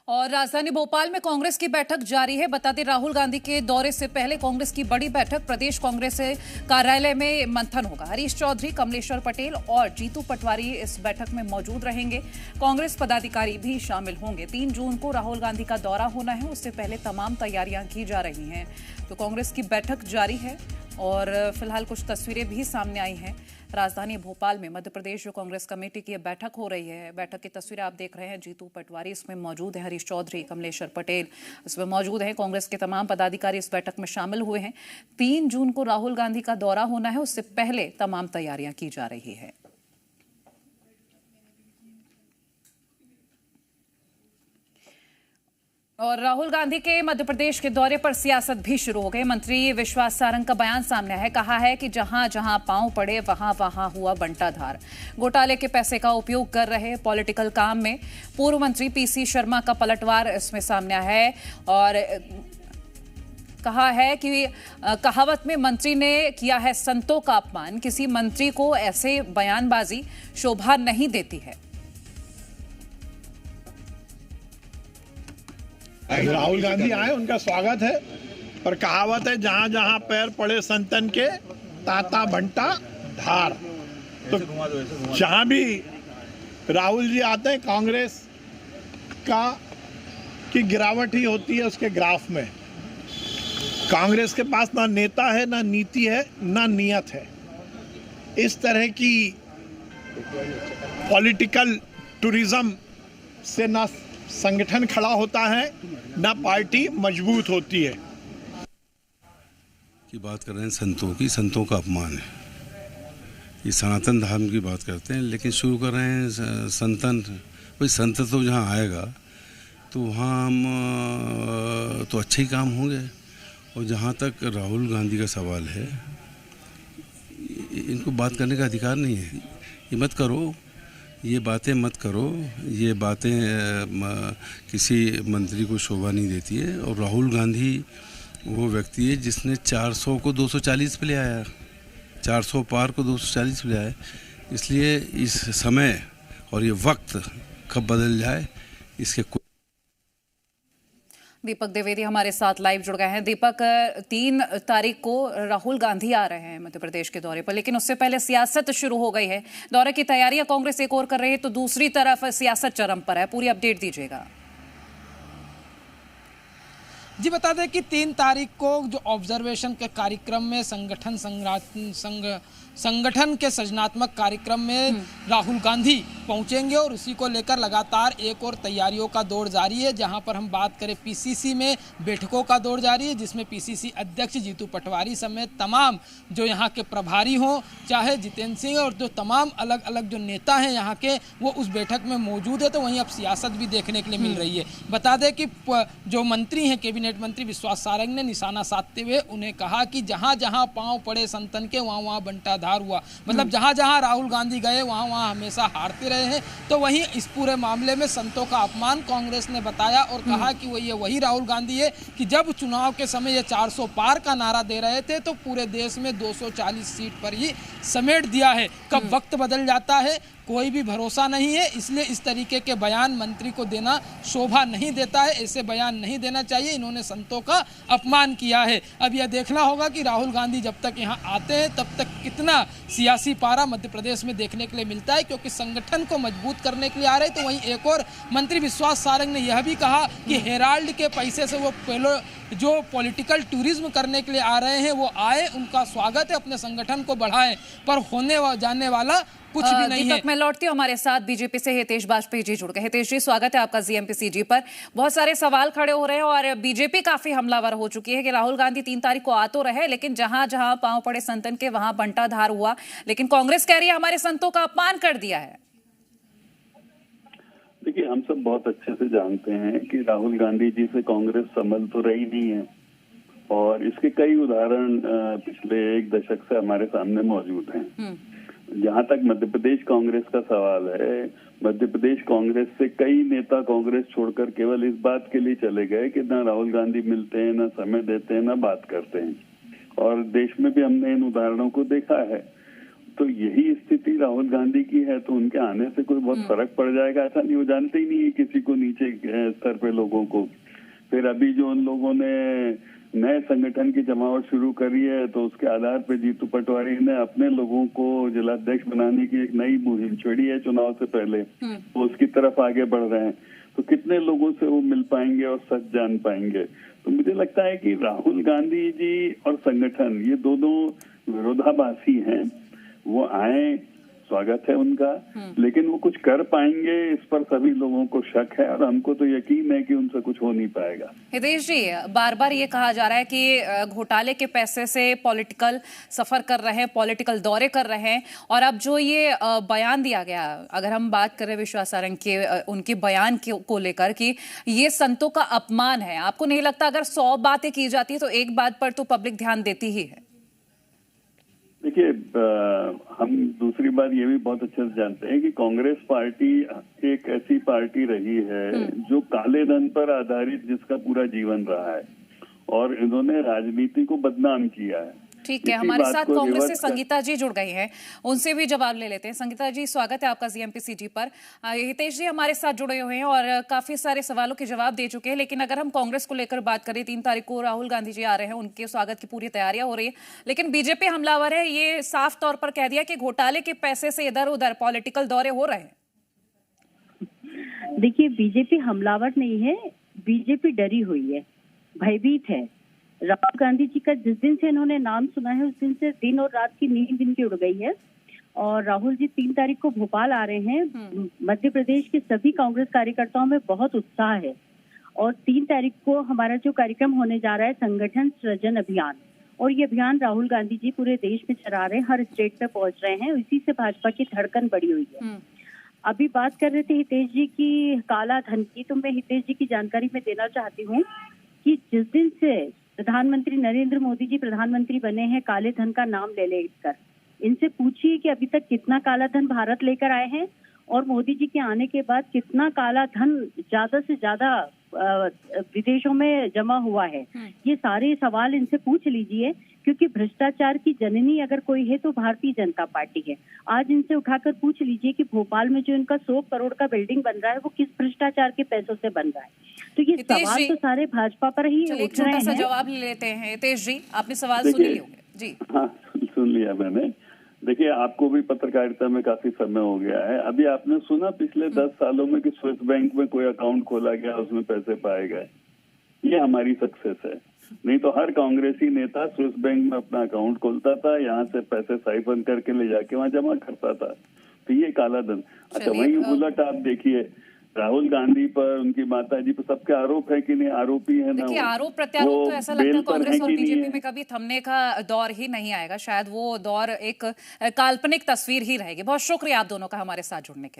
और राजधानी भोपाल में कांग्रेस की बैठक जारी है। बता दें, राहुल गांधी के दौरे से पहले कांग्रेस की बड़ी बैठक प्रदेश कांग्रेस कार्यालय में मंथन होगा। हरीश चौधरी, कमलेश्वर पटेल और जीतू पटवारी इस बैठक में मौजूद रहेंगे। कांग्रेस पदाधिकारी भी शामिल होंगे। 3 जून को राहुल गांधी का दौरा होना है, उससे पहले तमाम तैयारियां की जा रही हैं। तो कांग्रेस की बैठक जारी है और फिलहाल कुछ तस्वीरें भी सामने आई हैं। राजधानी भोपाल में मध्य प्रदेश जो कांग्रेस कमेटी की बैठक हो रही है, बैठक की तस्वीरें आप देख रहे हैं। जीतू पटवारी इसमें मौजूद है, हरीश चौधरी, कमलेश्वर पटेल इसमें मौजूद हैं। कांग्रेस के तमाम पदाधिकारी इस बैठक में शामिल हुए हैं। 3 जून को राहुल गांधी का दौरा होना है, उससे पहले तमाम तैयारियां की जा रही है। और राहुल गांधी के मध्य प्रदेश के दौरे पर सियासत भी शुरू हो गई। मंत्री विश्वास सारंग का बयान सामने है। कहा है कि जहां जहां पांव पड़े वहां वहां हुआ बंटाधार। घोटाले के पैसे का उपयोग कर रहे पॉलिटिकल काम में पूर्व मंत्री पीसी शर्मा का पलटवार इसमें सामने है। और कहा है कि कहावत में मंत्री ने किया है संतों का अपमान। किसी मंत्री को ऐसे बयानबाजी शोभा नहीं देती है। राहुल गांधी आए, उनका स्वागत है। और कहावत है, जहां जहां पैर पड़े संतन के ताता बंटा धार। तो जहां भी राहुल जी आते हैं, कांग्रेस की गिरावट ही होती है उसके ग्राफ में। कांग्रेस के पास ना नेता है, ना नीति है, ना नियत है। इस तरह की पॉलिटिकल टूरिज्म से ना संगठन खड़ा होता है, ना पार्टी मजबूत होती है। की बात कर रहे हैं संतों का अपमान है। ये सनातन धर्म की बात करते हैं, लेकिन शुरू कर रहे हैं संतन। कोई संत तो जहाँ आएगा तो वहाँ हम तो अच्छे ही काम होंगे। और जहाँ तक राहुल गांधी का सवाल है, इनको बात करने का अधिकार नहीं है। ये मत करो, ये बातें मत करो। ये बातें किसी मंत्री को शोभा नहीं देती है। और राहुल गांधी वो व्यक्ति है जिसने 400 को 240 पे ले आया, 400 पार को 240 पे ले आया। इसलिए इस समय और ये वक्त कब बदल जाए, इसके दीपक द्विवेदी हमारे साथ लाइव जुड़ गए हैं। दीपक, 3 तारीख को राहुल गांधी आ रहे हैं मध्य प्रदेश के दौरे पर, लेकिन उससे पहले सियासत शुरू हो गई है। दौरे की तैयारियां कांग्रेस एक ओर कर रही है, तो दूसरी तरफ सियासत चरम पर है। पूरी अपडेट दीजिएगा। जी, बता दें कि 3 तारीख को जो ऑब्जर्वेशन के कार्यक्रम में संगठन के सृजनात्मक कार्यक्रम में राहुल गांधी पहुंचेंगे और उसी को लेकर लगातार एक और तैयारियों का दौर जारी है। जहां पर हम बात करें पीसीसी में बैठकों का दौर जारी है, जिसमें पीसीसी अध्यक्ष जीतू पटवारी समेत तमाम जो यहां के प्रभारी हों, चाहे जितेंद्र सिंह और जो तमाम अलग अलग जो नेता हैं यहां के, वो उस बैठक में मौजूद है। तो वहीं अब सियासत भी देखने के लिए मिल रही है। बता दें कि जो मंत्री हैं, कैबिनेट मंत्री विश्वास सारंग ने निशाना साधते हुए उन्हें कहा कि जहां जहां पांव पड़े संतन के वहां वहां बंटाधार हुआ। मतलब जहां जहां राहुल गांधी गए वहां वहां हमेशा हारते रहे हैं। तो वहीं इस पूरे मामले में संतों का अपमान कांग्रेस ने बताया और कहा कि ये वही राहुल गांधी है कि जब चुनाव के समय ये 400 पार का नारा दे रहे थे तो पूरे देश में 240 सीट पर ही समेट दिया है। कब वक्त बदल जाता है कोई भी भरोसा नहीं है। इसलिए इस तरीके के बयान मंत्री को देना शोभा नहीं देता है। ऐसे बयान नहीं देना चाहिए। इन्होंने संतों का अपमान किया है। अब यह देखना होगा कि राहुल गांधी जब तक यहाँ आते हैं तब तक कितना सियासी पारा मध्य प्रदेश में देखने के लिए मिलता है, क्योंकि संगठन को मजबूत करने के लिए आ रहे। तो वहीं एक और मंत्री विश्वास सारंग ने यह भी कहा कि हेराल्ड के पैसे से वो जो पॉलिटिकल टूरिज्म करने के लिए आ रहे हैं वो आए, उनका स्वागत है, अपने संगठन को बढ़ाएं, पर होने जाने वाला कुछ भी नहीं है। दीपक, मैं लौटती हूँ। हमारे साथ बीजेपी से हितेश बाजपेयी जी जुड़ गए। हितेश जी, स्वागत है आपका जीएमपीसीजी पर। बहुत सारे सवाल खड़े हो रहे हैं और बीजेपी काफी हमलावर हो चुकी है कि राहुल गांधी 3 तारीख को आ तो रहे, लेकिन जहां जहां पांव पड़े संतन के वहां बंटाधार हुआ। लेकिन कांग्रेस कह रही है हमारे संतों का अपमान कर दिया है। देखिए, हम सब बहुत अच्छे से जानते हैं कि राहुल गांधी जी से कांग्रेस संभल तो रही नहीं है और इसके कई उदाहरण पिछले 1 दशक से हमारे सामने मौजूद हैं। जहां तक मध्य प्रदेश कांग्रेस का सवाल है, मध्य प्रदेश कांग्रेस से कई नेता कांग्रेस छोड़कर केवल इस बात के लिए चले गए कि ना राहुल गांधी मिलते हैं, ना समय देते हैं, ना बात करते हैं। और देश में भी हमने इन उदाहरणों को देखा है। तो यही स्थिति राहुल गांधी की है, तो उनके आने से कोई बहुत फर्क पड़ जाएगा ऐसा नहीं, वो जानते ही नहीं है किसी को, नीचे स्तर पे लोगों को। फिर अभी जो उन लोगों ने नए संगठन की जमावट शुरू करी है, तो उसके आधार पे जीतू पटवारी ने अपने लोगों को जिलाध्यक्ष बनाने की एक नई मुहिम छेड़ी है चुनाव से पहले, तो उसकी तरफ आगे बढ़ रहे हैं। तो कितने लोगों से वो मिल पाएंगे और सच जान पाएंगे? तो मुझे लगता है कि राहुल गांधी जी और संगठन ये दोनों विरोधाभासी हैं। वो आए, स्वागत है उनका, लेकिन वो कुछ कर पाएंगे इस पर सभी लोगों को शक है, और हमको तो यकीन है कि उनसे कुछ हो नहीं पाएगा। हितेश जी, बार बार ये कहा जा रहा है कि घोटाले के पैसे से पॉलिटिकल सफर कर रहे हैं, पॉलिटिकल दौरे कर रहे हैं, और अब जो ये बयान दिया गया, अगर हम बात करें विश्वास सारंग के उनके बयान को लेकर कि ये संतों का अपमान है, आपको नहीं लगता अगर 100 बातें की जाती है तो एक बात पर तो पब्लिक ध्यान देती ही है? देखिए, हम दूसरी बात ये भी बहुत अच्छे से जानते हैं कि कांग्रेस पार्टी एक ऐसी पार्टी रही है जो काले धन पर आधारित जिसका पूरा जीवन रहा है, और इन्होंने राजनीति को बदनाम किया है। ठीक है, हमारे साथ कांग्रेस से संगीता जी जुड़ गई हैं, उनसे भी जवाब ले लेते हैं। संगीता जी, स्वागत है आपका CMP-CG पर। हितेश जी हमारे साथ जुड़े हुए हैं और काफी सारे सवालों के जवाब दे चुके हैं, लेकिन अगर हम कांग्रेस को लेकर बात करें, 3 तारीख को राहुल गांधी जी आ रहे हैं, उनके स्वागत की पूरी तैयारियां हो रही है, लेकिन बीजेपी हमलावर है, ये साफ तौर पर कह दिया कि घोटाले के पैसे से इधर उधर पॉलिटिकल दौरे हो रहे हैं। देखिए, बीजेपी हमलावर नहीं है, बीजेपी डरी हुई है, भयभीत है। राहुल गांधी जी का जिस दिन से इन्होंने नाम सुना है, उस दिन से दिन और रात की नींद इनकी उड़ गई है। और राहुल जी 3 तारीख को भोपाल आ रहे हैं। मध्य प्रदेश के सभी कांग्रेस कार्यकर्ताओं में बहुत उत्साह है, और 3 तारीख को हमारा जो कार्यक्रम होने जा रहा है, संगठन सृजन अभियान, और ये अभियान राहुल गांधी जी पूरे देश में चला रहे हैं, हर स्टेट पे पहुंच रहे हैं। इसी से भाजपा की धड़कन बढ़ी हुई है। अभी बात कर रहे थे हितेश जी की काला धन की, तो मैं हितेश जी की जानकारी में देना चाहती हूँ कि जिस दिन से प्रधानमंत्री नरेंद्र मोदी जी प्रधानमंत्री बने हैं, काले धन का नाम ले लेकर इनसे पूछिए कि अभी तक कितना काला धन भारत लेकर आए हैं, और मोदी जी के आने के बाद कितना काला धन ज्यादा से ज्यादा विदेशों में जमा हुआ है। ये सारे सवाल इनसे पूछ लीजिए, क्योंकि भ्रष्टाचार की जननी अगर कोई है तो भारतीय जनता पार्टी है। आज इनसे उठाकर पूछ लीजिए कि भोपाल में जो इनका 100 करोड़ का बिल्डिंग बन रहा है, वो किस भ्रष्टाचार के पैसों से बन रहा है। तो ये सवाल तो सारे भाजपा पर ही उठ रहे हैं। जवाब ले लेते हैं। हितेश जी, आपने सवाल सुन लिए होंगे जी? हाँ, सुन लिया मैंने। देखिए, आपको भी पत्रकारिता में काफी समय हो गया है। अभी आपने सुना पिछले 10 सालों में कि स्विस बैंक में कोई अकाउंट खोला गया, उसमें पैसे पाए गए? ये हमारी सक्सेस है। नहीं तो हर कांग्रेसी नेता स्विस बैंक में अपना अकाउंट खोलता था, यहाँ से पैसे साइफन करके ले जाके वहाँ जमा करता था। तो ये काला धन। अच्छा, वही उलट आप देखिए, राहुल गांधी पर, उनकी माता जी पर सबके आरोप है कि नहीं? आरोपी है ना? देखिए, आरोप प्रत्यारोप तो ऐसा लगता है कांग्रेस और बीजेपी में कभी थमने का दौर ही नहीं आएगा। शायद वो दौर एक काल्पनिक तस्वीर ही रहेगी। बहुत शुक्रिया आप दोनों का हमारे साथ जुड़ने के लिए।